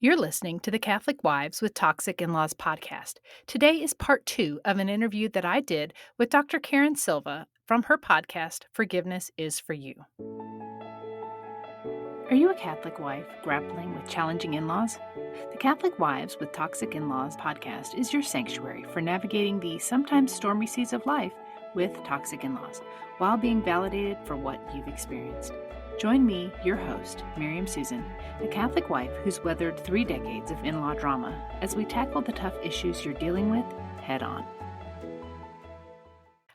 You're listening to the Catholic Wives with Toxic In-Laws podcast. Today is part 2 of an interview that I did with Dr. Carron Silva from her podcast, Forgiveness is for You. Are you a Catholic wife grappling with challenging in-laws? The Catholic Wives with Toxic In-Laws podcast is your sanctuary for navigating the sometimes stormy seas of life with toxic in-laws while being validated for what you've experienced. Join me, your host, Miriam Susan, a Catholic wife who's weathered 3 decades of in-law drama, as we tackle the tough issues you're dealing with head on.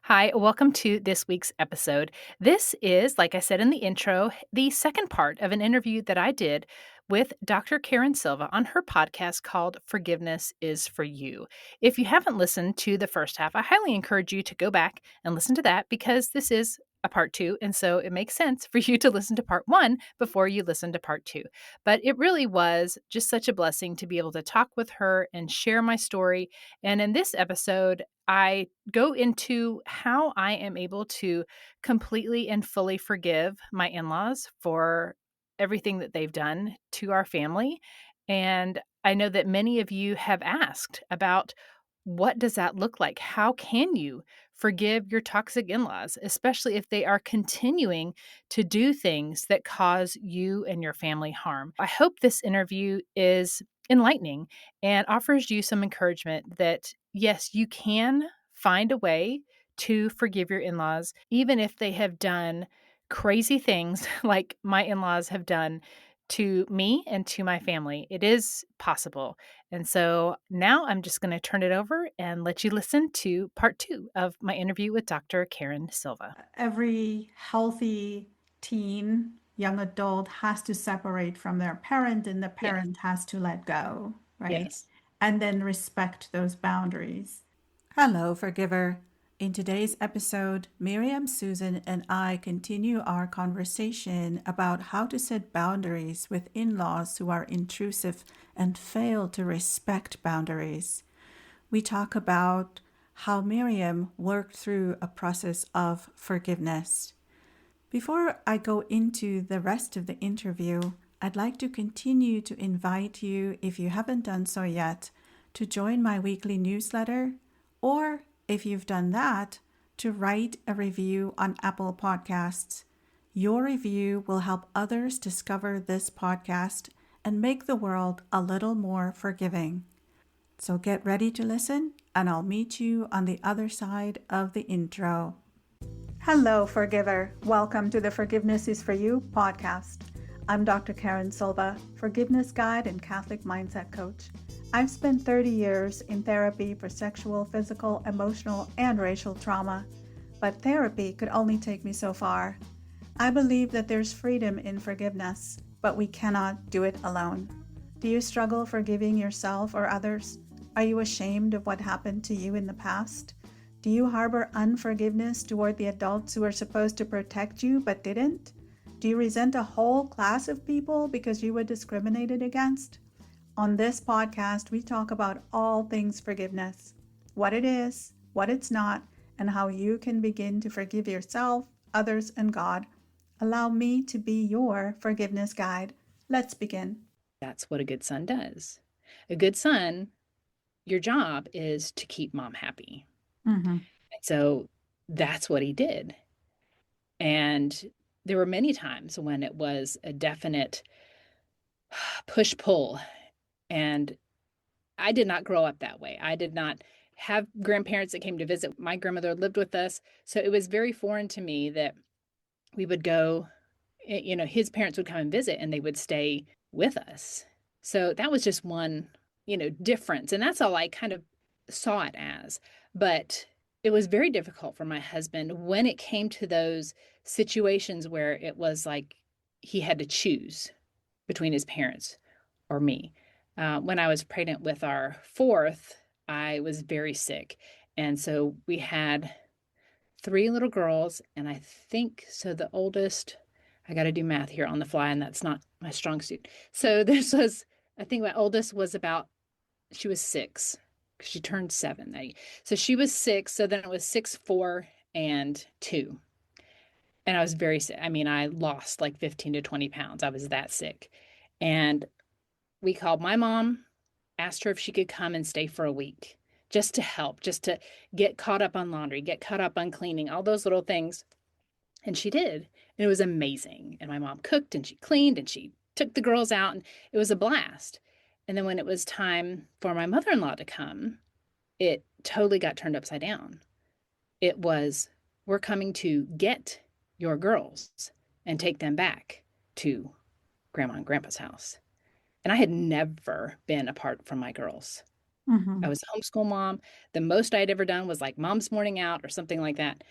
Hi, welcome to this week's episode. This is, like I said in the intro, the second part of an interview that I did with Dr. Carron Silva on her podcast called Forgiveness is for You. If you haven't listened to the first half, I highly encourage you to go back and listen to that because this is a part 2, and so it makes sense for you to listen to part 1 before you listen to part 2. But it really was just such a blessing to be able to talk with her and share my story. And in this episode, I go into how I am able to completely and fully forgive my in-laws for everything that they've done to our family. And I know that many of you have asked about what does that look like? How can you forgive your toxic in-laws, especially if they are continuing to do things that cause you and your family harm? I hope this interview is enlightening and offers you some encouragement that, yes, you can find a way to forgive your in-laws, even if they have done crazy things like my in-laws have done to me and to my family. It is possible. And so now I'm just going to turn it over and let you listen to part 2 of my interview with Dr. Carron Silva. Every healthy teen, young adult has to separate from their parent, and the Yes. parent has to let go, right? Yes. And then respect those boundaries. Hello, forgiver. In today's episode, Miriam Susan and I continue our conversation about how to set boundaries with in-laws who are intrusive and fail to respect boundaries. We talk about how Miriam worked through a process of forgiveness. Before I go into the rest of the interview, I'd like to continue to invite you, if you haven't done so yet, to join my weekly newsletter, or if you've done that, to write a review on Apple Podcasts. Your review will help others discover this podcast and make the world a little more forgiving. So get ready to listen, and I'll meet you on the other side of the intro. Hello, forgiver. Welcome to the Forgiveness is for You podcast. I'm Dr. Carron Silva, forgiveness guide and Catholic mindset coach. I've spent 30 years in therapy for sexual, physical, emotional, and racial trauma, but therapy could only take me so far. I believe that there's freedom in forgiveness, but we cannot do it alone. Do you struggle forgiving yourself or others? Are you ashamed of what happened to you in the past? Do you harbor unforgiveness toward the adults who are supposed to protect you but didn't? Do you resent a whole class of people because you were discriminated against? On this podcast, we talk about all things forgiveness, what it is, what it's not, and how you can begin to forgive yourself, others, and God. Allow me to be your forgiveness guide. Let's begin. That's what a good son does. A good son, your job is to keep mom happy. Mm-hmm. And so that's what he did. And there were many times when it was a definite push-pull. And I did not grow up that way. I did not have grandparents that came to visit. My grandmother lived with us. So it was very foreign to me that we would go, his parents would come and visit and they would stay with us. So that was just one, difference. And that's all I kind of saw it as. But it was very difficult for my husband when it came to those situations where it was like he had to choose between his parents or me. When I was pregnant with our 4th, I was very sick. And so we had 3 little girls. And I think, so the oldest, I got to do math here on the fly, and that's not my strong suit. So I think my oldest was she was 6. She turned 7. So she was 6. So then it was 6, 4, and 2. And I was very sick. I mean, I lost like 15 to 20 pounds. I was that sick. And we called my mom, asked her if she could come and stay for a week just to help, just to get caught up on laundry, get caught up on cleaning, all those little things. And she did. And it was amazing. And my mom cooked and she cleaned and she took the girls out and it was a blast. And then when it was time for my mother-in-law to come, it totally got turned upside down. It was, we're coming to get your girls and take them back to grandma and grandpa's house. And I had never been apart from my girls. I Mm-hmm. was a homeschool mom. The most I had ever done was like mom's morning out or something like that.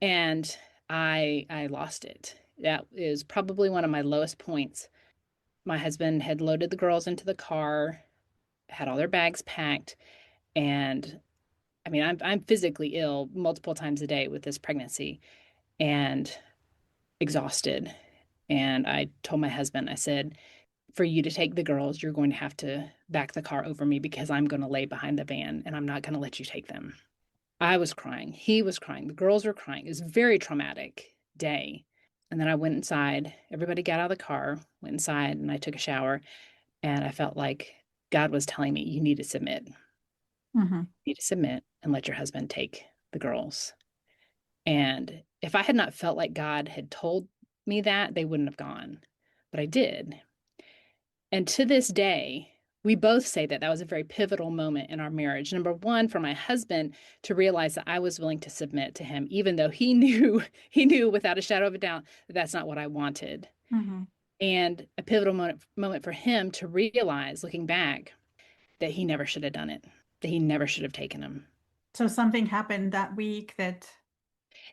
And I lost it. That is probably one of my lowest points. My husband had loaded the girls into the car, had all their bags packed, and I mean, I'm physically ill multiple times a day with this pregnancy and exhausted. And I told my husband, I said, for you to take the girls, you're going to have to back the car over me because I'm going to lay behind the van and I'm not going to let you take them. I was crying. He was crying. The girls were crying. It was a very traumatic day. And then I went inside. Everybody got out of the car, went inside, and I took a shower. And I felt like God was telling me, you need to submit. You Mm-hmm. need to submit and let your husband take the girls. And if I had not felt like God had told me that, they wouldn't have gone. But I did. And to this day, we both say that that was a very pivotal moment in our marriage. Number one, for my husband to realize that I was willing to submit to him, even though he knew, he knew without a shadow of a doubt that that's not what I wanted. Mm-hmm. And a pivotal moment for him to realize, looking back, that he never should have done it, that he never should have taken him. So something happened that week that.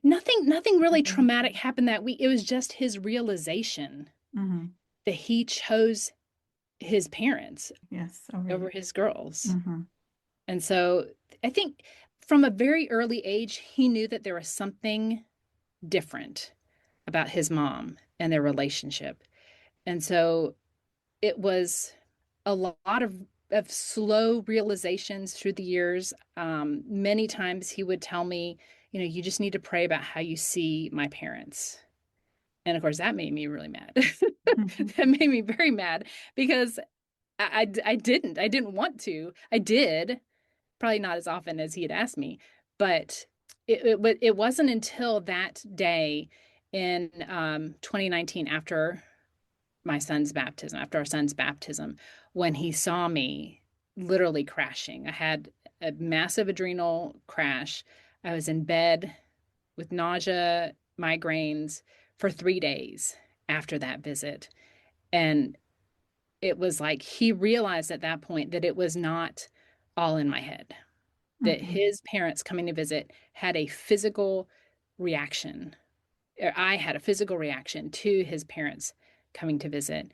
Nothing really traumatic happened that week. It was just his realization Mm-hmm. that he chose his parents Yes, over over you. his girls. Mm-hmm. And so I think from a very early age, he knew that there was something different about his mom and their relationship. And so it was a lot of slow realizations through the years. Many times he would tell me, you know, you just need to pray about how you see my parents. And of course, that made me really mad. Mm-hmm. That made me very mad because I didn't want to. I did, probably not as often as he had asked me, but it wasn't until that day in 2019 after my son's baptism, after our son's baptism, when he saw me literally crashing. I had a massive adrenal crash. I was in bed with nausea, migraines for 3 days after that visit. And it was like he realized at that point that it was not all in my head, that Mm-hmm. his parents coming to visit had a physical reaction, or I had a physical reaction to his parents coming to visit.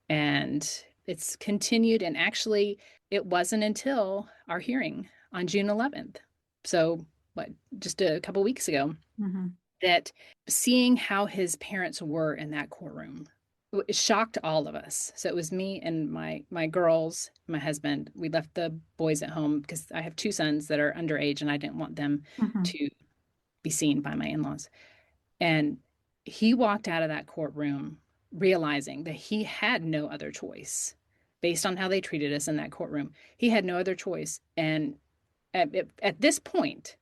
And it's continued. And actually, it wasn't until our hearing on June 11th. So, what, just a couple weeks ago, Mm-hmm. that seeing how his parents were in that courtroom it shocked all of us. So it was me and my girls, my husband. We left the boys at home because I have two sons that are underage and I didn't want them Mm-hmm. to be seen by my in-laws. And he walked out of that courtroom realizing that he had no other choice based on how they treated us in that courtroom. He had no other choice. And at this point,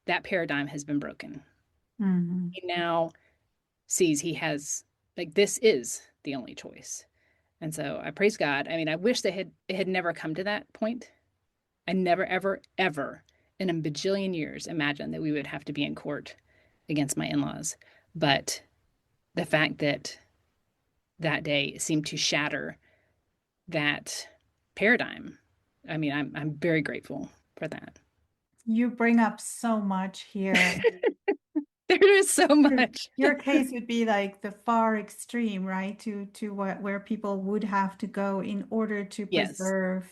that paradigm has been broken. Mm-hmm. He now sees he has, like, this is the only choice. And so I praise God. I mean, I wish that it had never come to that point. I never, ever, ever in a bajillion years imagined that we would have to be in court against my in-laws. But the fact that that day seemed to shatter that paradigm, I mean, I'm very grateful for that. You bring up so much here. There is so much. Your case would be like the far extreme, right? To what where people would have to go in order to Yes, preserve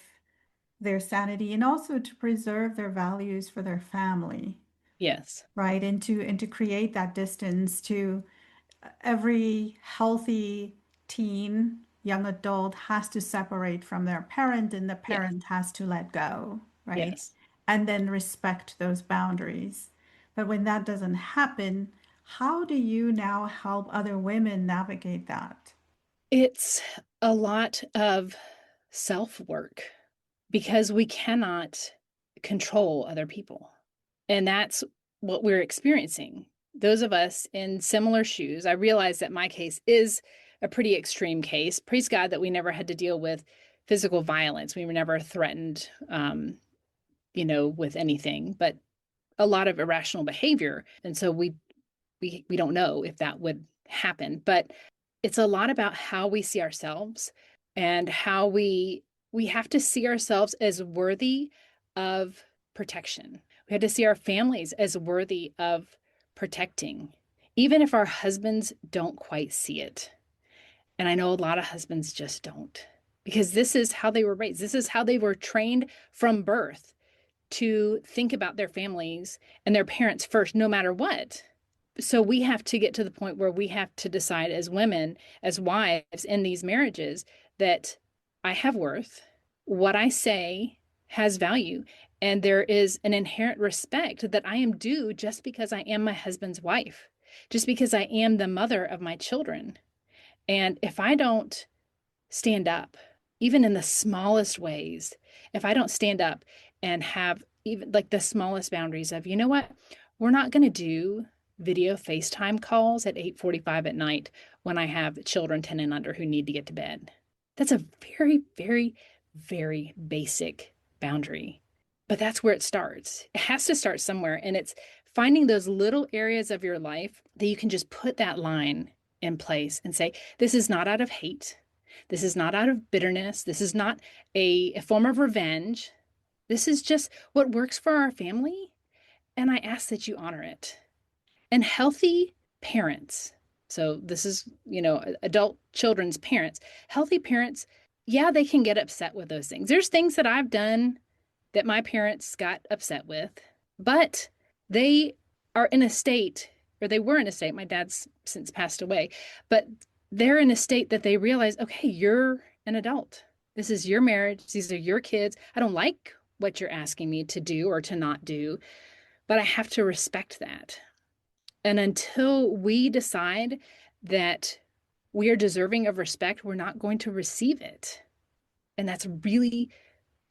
their sanity and also to preserve their values for their family, yes, right? And to create that distance to every healthy teen, young adult has to separate from their parent and the yes, parent has to let go, right? yes. And then respect those boundaries. But when that doesn't happen, how do you now help other women navigate that? It's a lot of self work because we cannot control other people. And that's what we're experiencing. Those of us in similar shoes, I realize that my case is a pretty extreme case. Praise God that we never had to deal with physical violence. We were never threatened, with anything, but a lot of irrational behavior. And so we don't know if that would happen. But it's a lot about how we see ourselves and how we have to see ourselves as worthy of protection. We have to see our families as worthy of protecting, even if our husbands don't quite see it. And I know a lot of husbands just don't, because this is how they were raised. This is how they were trained from birth to think about their families and their parents first, no matter what. So we have to get to the point where we have to decide as women, as wives in these marriages, that I have worth. What I say has value. And there is an inherent respect that I am due just because I am my husband's wife, just because I am the mother of my children. And if I don't stand up, even in the smallest ways, if I don't stand up and have even like the smallest boundaries of, you know what, we're not going to do video FaceTime calls at 8:45 at night when I have children 10 and under who need to get to bed. That's a very, very, very basic boundary. But that's where it starts. It has to start somewhere. And it's finding those little areas of your life that you can just put that line in place and say, this is not out of hate. This is not out of bitterness. This is not a form of revenge. This is just what works for our family. And I ask that you honor it. And healthy parents, so this is, adult children's parents, healthy parents, yeah, they can get upset with those things. There's things that I've done that my parents got upset with, but they are in a state, or they were in a state, my dad's since passed away, but they're in a state that they realize, okay, you're an adult. This is your marriage. These are your kids. I don't like what you're asking me to do or to not do, but I have to respect that. And until we decide that we are deserving of respect, we're not going to receive it. And that's really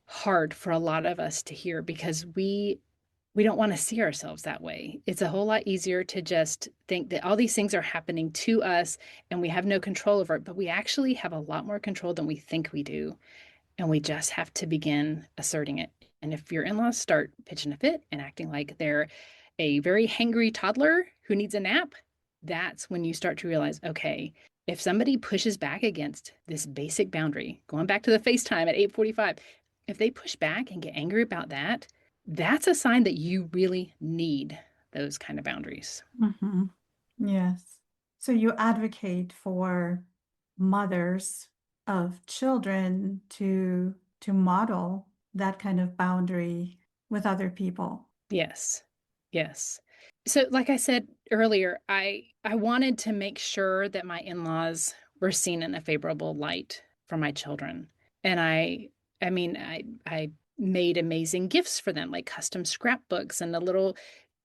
hard for a lot of us to hear because we don't want to see ourselves that way. It's a whole lot easier to just think that all these things are happening to us and we have no control over it, but we actually have a lot more control than we think we do. And we just have to begin asserting it. And if your in-laws start pitching a fit and acting like they're a very hangry toddler who needs a nap, that's when you start to realize, okay, if somebody pushes back against this basic boundary, going back to the FaceTime at 8:45, if they push back and get angry about that, that's a sign that you really need those kind of boundaries. Mm-hmm. Yes. So you advocate for mothers of children to model that kind of boundary with other people. Yes. Yes. So like I said earlier, I wanted to make sure that my in-laws were seen in a favorable light for my children. And I made amazing gifts for them, like custom scrapbooks and a little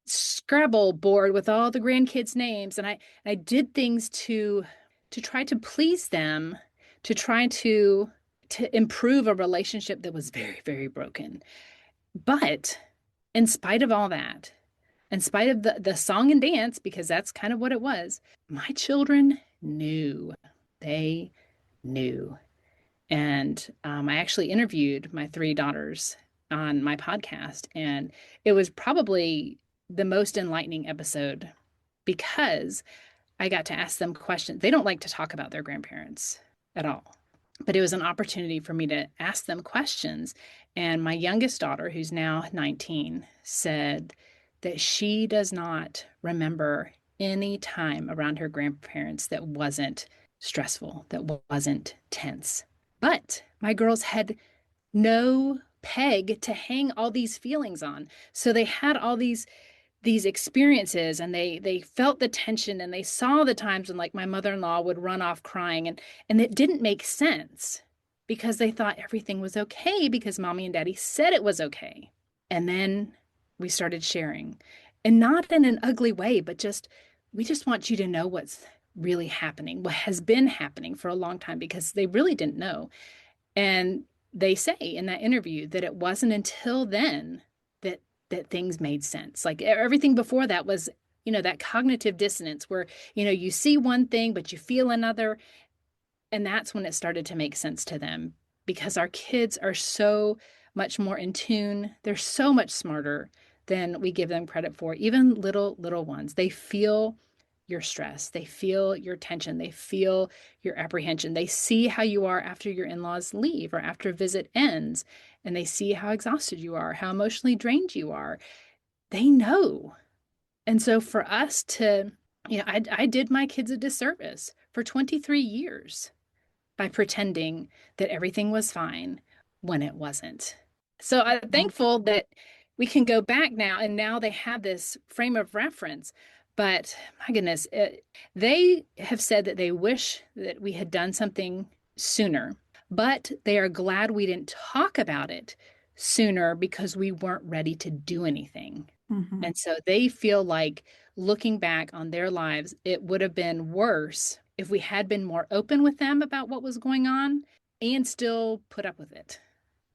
Scrabble board with all the grandkids' names. And I did things to try to please them, to try to improve a relationship that was very, very broken. But in spite of all that, in spite of the song and dance, because that's kind of what it was, my children knew. They knew. And I actually interviewed my three daughters on my podcast, and it was probably the most enlightening episode because I got to ask them questions. They don't like to talk about their grandparents at all, but it was an opportunity for me to ask them questions. And my youngest daughter, who's now 19, said that she does not remember any time around her grandparents that wasn't stressful, that wasn't tense. But my girls had no peg to hang all these feelings on. So they had all these experiences and they felt the tension and they saw the times when like my mother-in-law would run off crying and it didn't make sense because they thought everything was okay because mommy and daddy said it was okay. And then we started sharing, and not in an ugly way, but just we just want you to know what's really happening, what has been happening for a long time, because they really didn't know. And they say in that interview that it wasn't until then that things made sense. Like everything before that was, that cognitive dissonance where, you see one thing but you feel another, and that's when it started to make sense to them because our kids are so much more in tune. They're so much smarter than we give them credit for. Even little ones, they feel your stress, they feel your tension, they feel your apprehension. They see how you are after your in-laws leave or after a visit ends, and they see how exhausted you are, how emotionally drained you are. They know. And so for us to, I did my kids a disservice for 23 years by pretending that everything was fine when it wasn't. So I'm Yeah. thankful that we can go back now, and now they have this frame of reference. But my goodness, they have said that they wish that we had done something sooner, but they are glad we didn't talk about it sooner because we weren't ready to do anything. Hmm. And so they feel like looking back on their lives, it would have been worse if we had been more open with them about what was going on and still put up with it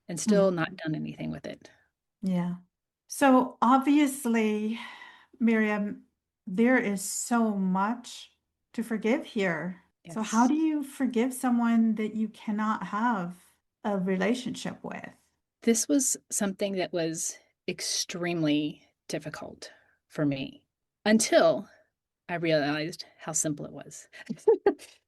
and still not done anything with it. Yeah. So obviously, Miriam, there is so much to forgive here. So how Yes. do you forgive someone that you cannot have a relationship with? This was something that was extremely difficult for me until I realized how simple it was.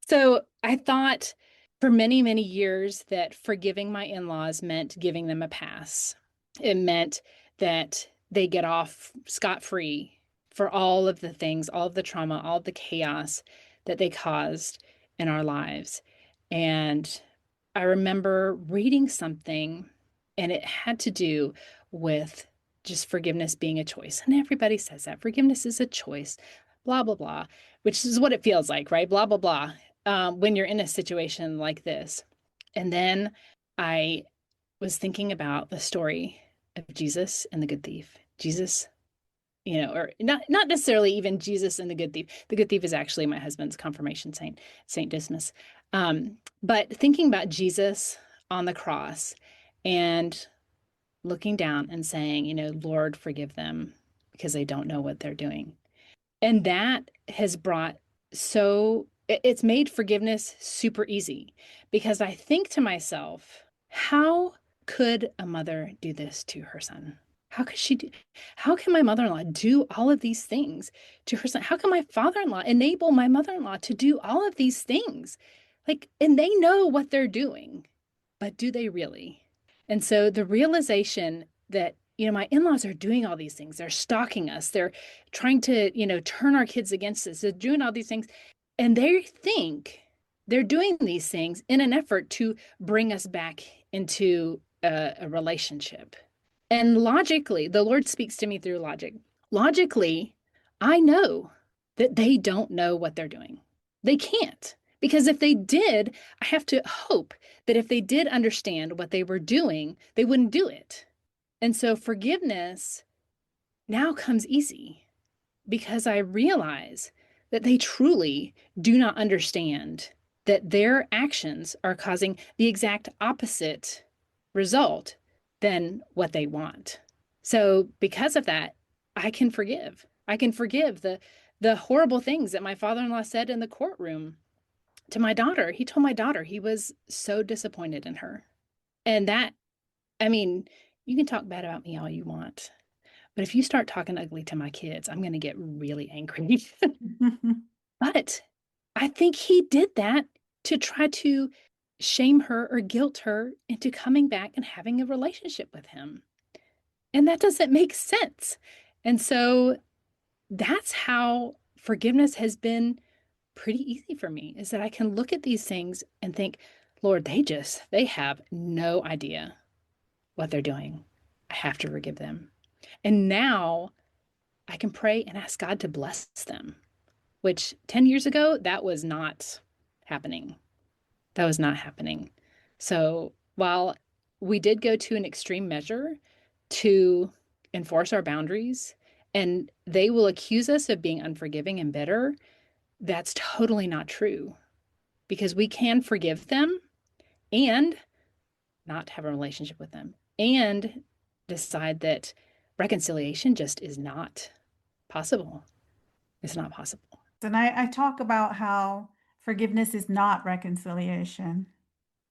So I thought for many, many years that forgiving my in laws meant giving them a pass. It meant that they get off scot free for all of the things, all of the trauma, all of the chaos that they caused in our lives. And I remember reading something, and it had to do with just forgiveness being a choice. And everybody says that forgiveness is a choice, blah, blah, blah, which is what it feels like, right? Blah, blah, blah, when you're in a situation like this. And then I was thinking about the story of Jesus and the good thief. Jesus, or not necessarily even Jesus and the good thief. The good thief is actually my husband's confirmation saint, Saint Dismas. But thinking about Jesus on the cross and looking down and saying, Lord, forgive them because they don't know what they're doing. And that has brought it's made forgiveness super easy because I think to myself, how could a mother do this to her son? How could she do, how can my mother-in-law do all of these things to her son? How can my father-in-law enable my mother-in-law to do all of these things? Like, and they know what they're doing, but do they really? And so the realization that, my in-laws are doing all these things. They're stalking us. They're trying to, turn our kids against us. They're doing all these things. And they think they're doing these things in an effort to bring us back into a relationship. And logically, the Lord speaks to me through logic. Logically, I know that they don't know what they're doing. They can't. Because if they did, I have to hope that if they did understand what they were doing, they wouldn't do it. And so forgiveness now comes easy because I realize that they truly do not understand that their actions are causing the exact opposite result than what they want. So because of that, I can forgive. I can forgive the horrible things that my father-in-law said in the courtroom to my daughter. He told my daughter he was so disappointed in her. And that, I mean, you can talk bad about me all you want, but if you start talking ugly to my kids, I'm going to get really angry. But I think he did that to try to shame her or guilt her into coming back and having a relationship with him. And that doesn't make sense. And so that's how forgiveness has been pretty easy for me, is that I can look at these things and think, Lord, they have no idea what they're doing. I have to forgive them. And now I can pray and ask God to bless them, which 10 years ago, that was not happening. That was not happening. So while we did go to an extreme measure to enforce our boundaries, and they will accuse us of being unforgiving and bitter, that's totally not true because we can forgive them and not have a relationship with them, and decide that reconciliation just is not possible. It's not possible. And I talk about how forgiveness is not reconciliation.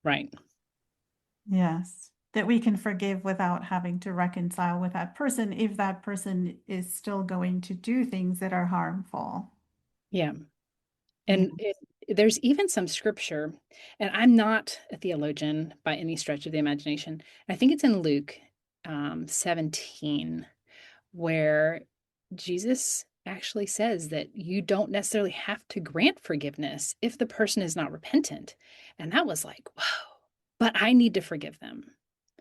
Right. Yes. That we can forgive without having to reconcile with that person if that person is still going to do things that are harmful. Yeah. Yeah. And there's even some scripture, and I'm not a theologian by any stretch of the imagination. I think it's in Luke 17, where Jesus actually says that you don't necessarily have to grant forgiveness if the person is not repentant. And that was like, whoa, but I need to forgive them.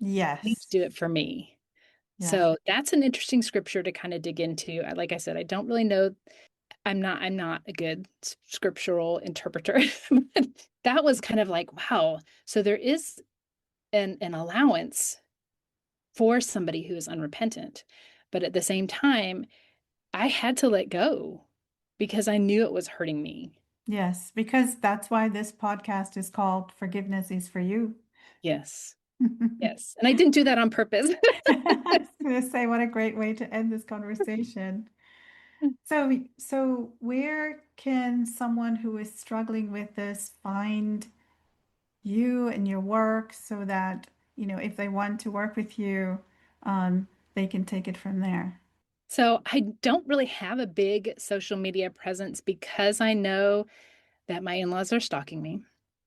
I need to Yes. do it for me. Yes. So that's an interesting scripture to kind of dig into. Like I said, I don't really know. I'm not a good scriptural interpreter. But that was kind of like, wow. So there is an allowance for somebody who is unrepentant. But at the same time, I had to let go because I knew it was hurting me. Yes. Because that's why this podcast is called Forgiveness is for You. Yes. Yes. And I didn't do that on purpose. I was going to say, what a great way to end this conversation. So where can someone who is struggling with this find you and your work so that, if they want to work with you, they can take it from there? So I don't really have a big social media presence because I know that my in-laws are stalking me.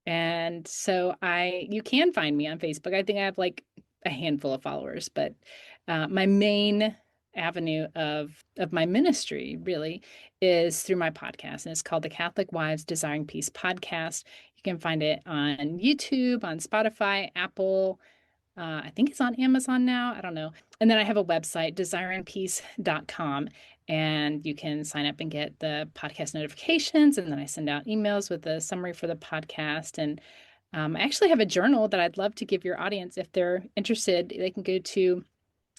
And so you can find me on Facebook. I think I have like a handful of followers, but my main avenue of my ministry really is through my podcast, and it's called the Catholic Wives Desiring Peace podcast. You can find it on YouTube, on Spotify, Apple. I think it's on Amazon now. I don't know. And then I have a website, desiringpeace.com, and you can sign up and get the podcast notifications. And then I send out emails with a summary for the podcast. And I actually have a journal that I'd love to give your audience if they're interested. They can go to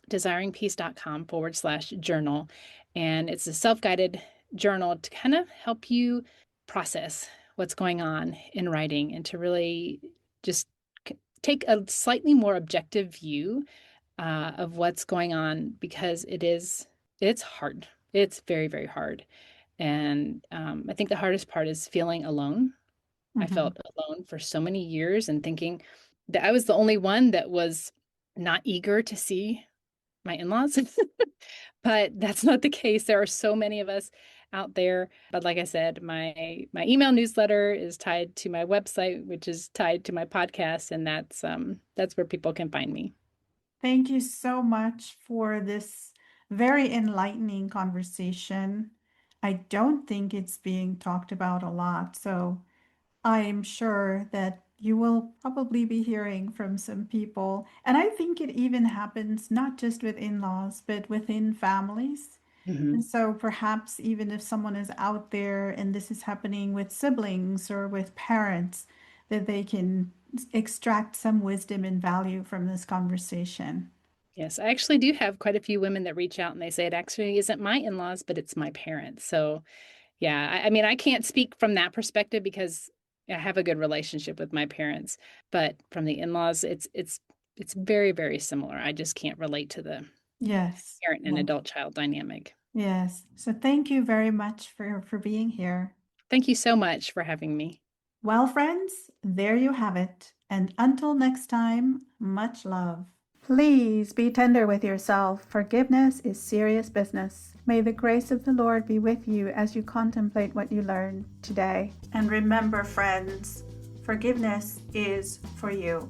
desiringpeace.com/journal. And it's a self-guided journal to kind of help you process what's going on in writing and to really just take a slightly more objective view of what's going on because it's hard. It's very, very hard. And I think the hardest part is feeling alone. I Hmm. felt alone for so many years and thinking that I was the only one that was not eager to see my in-laws. But that's not the case. There are so many of us out there. But like I said, my email newsletter is tied to my website, which is tied to my podcast, and that's where people can find me. Thank you so much for this very enlightening conversation. I don't think it's being talked about a lot, so I'm sure that you will probably be hearing from some people. And I think it even happens not just with in-laws, but within families. And Hmm. so perhaps even if someone is out there and this is happening with siblings or with parents, that they can extract some wisdom and value from this conversation. Yes, I actually do have quite a few women that reach out and they say it actually isn't my in-laws, but it's my parents. So yeah, I mean, I can't speak from that perspective because I have a good relationship with my parents, but from the in-laws, it's very, very similar. I just can't relate to the Yes. parent and Yes. adult child dynamic. Yes. So thank you very much for being here. Thank you so much for having me. Well, friends, there you have it. And until next time, much love. Please be tender with yourself. Forgiveness is serious business. May the grace of the Lord be with you as you contemplate what you learned today. And remember, friends, forgiveness is for you.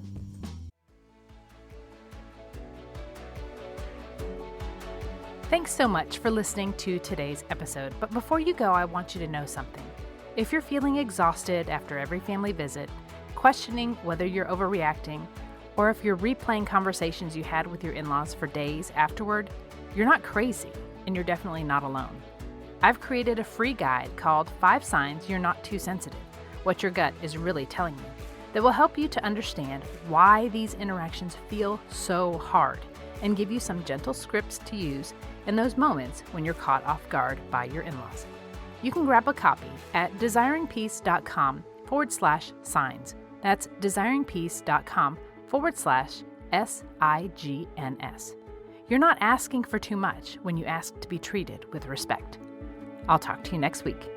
Thanks so much for listening to today's episode. But before you go, I want you to know something. If you're feeling exhausted after every family visit, questioning whether you're overreacting, or if you're replaying conversations you had with your in-laws for days afterward, you're not crazy, and you're definitely not alone. I've created a free guide called 5 Signs You're Not Too Sensitive, What Your Gut is Really Telling You, that will help you to understand why these interactions feel so hard and give you some gentle scripts to use in those moments when you're caught off guard by your in-laws. You can grab a copy at desiringpeace.com/signs. That's desiringpeace.com www.laywoman.org/SIGNS. You're not asking for too much when you ask to be treated with respect. I'll talk to you next week.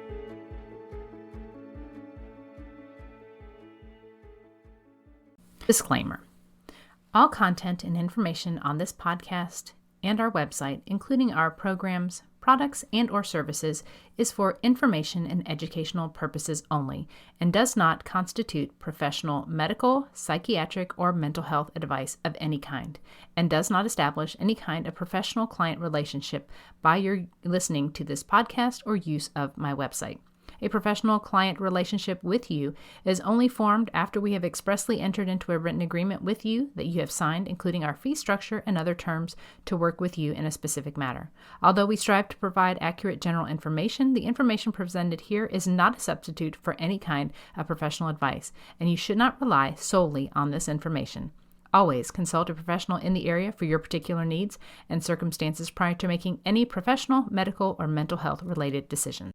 Disclaimer. All content and information on this podcast and our website, including our programs, products, and/or services, is for information and educational purposes only and does not constitute professional medical, psychiatric, or mental health advice of any kind, and does not establish any kind of professional client relationship by your listening to this podcast or use of my website. A professional client relationship with you is only formed after we have expressly entered into a written agreement with you that you have signed, including our fee structure and other terms to work with you in a specific matter. Although we strive to provide accurate general information, the information presented here is not a substitute for any kind of professional advice, and you should not rely solely on this information. Always consult a professional in the area for your particular needs and circumstances prior to making any professional, medical, or mental health related decisions.